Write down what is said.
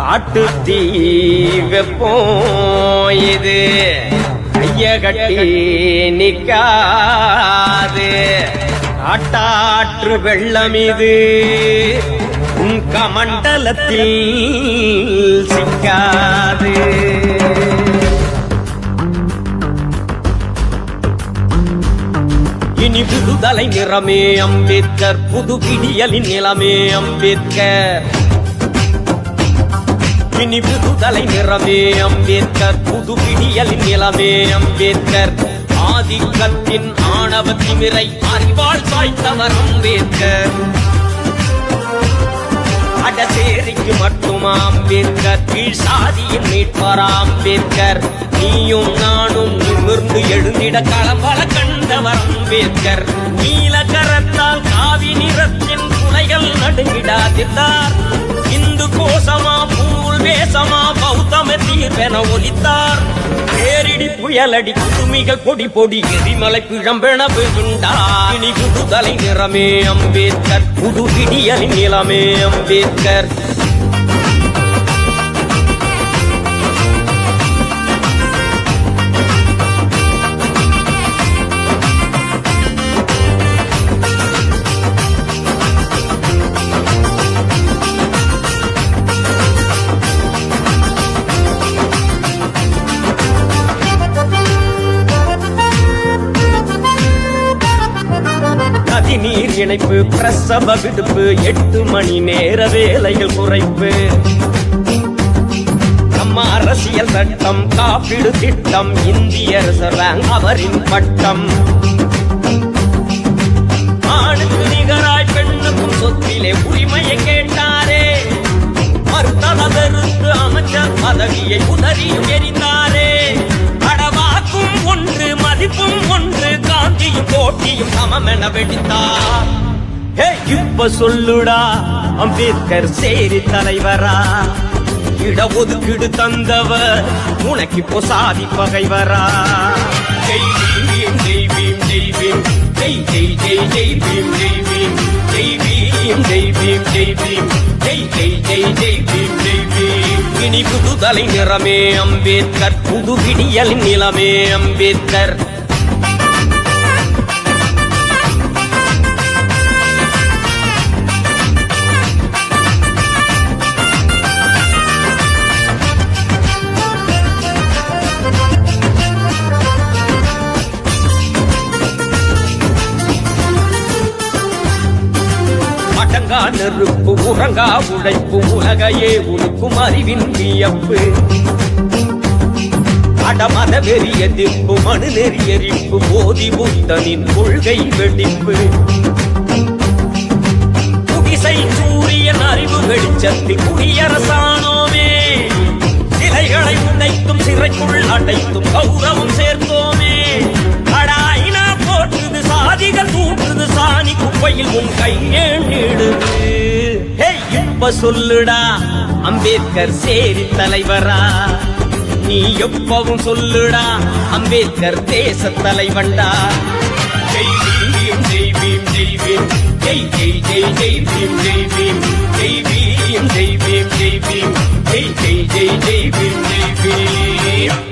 காட்டு தீ வெப்போம் இது கைய கட்டி நிக்காது. காட்டாற்று வெள்ளம் இது உன் கமண்டலத்தில் சிக்காது. இனி புதுதலை நிறமே அம்பேத்கர், புது விடியலின் நிலமே அம்பேத்கர். இனி புதுதலை நிறமே அம்பேத்கர், புது விடியலின் நிலமே அம்பேத்கர். ஆதிக்கத்தின் ஆணவ திமிரை அறிவாள் சாய்த்தவர் அம்பேத்கர். அடசேரிக்கு மட்டுமா அம்பேத்கர், கீழ் சாதியின் மீட்பார் அம்பேத்கர். நீயும் நானும் நிமிர்ந்து எழுந்திட களம்பல கண்டவர் அம்பேத்கர். நீல கரத்தால் காவி நிறத்தின் குலைகள் நடுங்கிடாதிருந்தார். இந்து கோஷமா பூல் வேஷமா பௌத்தம தீர்வென ஒலித்தார். பேரிடி புயலடி குடுமிகள் பொடி பொடி எரிமலை பிழம்பென விழுந்தார். இனி புதுதலை நிறமே அம்பேத்கர், புது விடியலின் நிலமே அம்பேத்கர். நீர் இணைப்பு, பிரசவ விடுப்பு, 8 மணி நேர வேலைகள் குறைப்பு. நம்ம அரசியல் சட்டம், காப்பீடு திட்டம், இந்திய ரிசர்வ் அவரின் பட்டம். ஆணுக்கு நிகராய் பெண்ணுக்கும் சொத்திலே உரிமையை கேட்டாரே. மறுத்ததற்கு அமைச்சர் பதவியை உதறியும் எரிந்தாரே. அடவாக்கும் ஒன்று மதிப்பும் ஒன்று, காந்தியும் போட்டியும் சமமென வெடித்தார். இப்ப சொல்லுடா அம்பேத்கர் சேரி தலைவரா. இடஒதுக்கீடு தந்தவர் உனக்கு இப்போ சாதி பகைவரா. ஜெய் பீம் ஜெய் பீம் ஜெய் பீம் ஜெய் ஜெய் ஜெய் ஜெய் பீம் ஜெய் பீம் ஜெய் பீம் ஜெய் பீம் ஜெய் பீம் ஜெய் ஜெய் ஜெய் ஜெய் பீம் ஜெய் பீம். இனி புதுதலை நிறமே அம்பேத்கர், புது விடியலின் நிலமே அம்பேத்கர். நெருப்பு உறங்கா உழைப்பு, உலகையே உனக்கும் அறிவின் வியப்பு. அடமத வெறி எதிர்ப்பு, மனு நெறி எரிப்பு, போதி புத்தனின் கொள்கை வெடிப்பு. புதிசை சூரியன் அறிவு வெளிச்சத்தில் குடியரசானோமே. சிலைகளை உடைத்தும் சிறைக்குள் அடைத்தும் கௌரவம் சேர்த்தோமே. அடாயினா போற்றுது சாதிகள் தூற்றுது, சாணி குப்பையில் உன் கையேடுது. இப்ப சொல்லுடா அம்பேத்கர் சேரி தலைவரா. நீ எப்பவும் சொல்லுடா அம்பேத்கர் தேச தலைவண்டா. ஜெய் பீம் ஜெய் பீம் ஜெய் பீம் ஜெய் ஜெய் ஜெய் ஜெய் பீம் ஜெய் பீம் ஜெய் பீம் ஜெய் பீம் ஜெய் பீம் ஜெய் ஜெய் ஜெய் ஜெய் பீம் ஜெய் பீம்.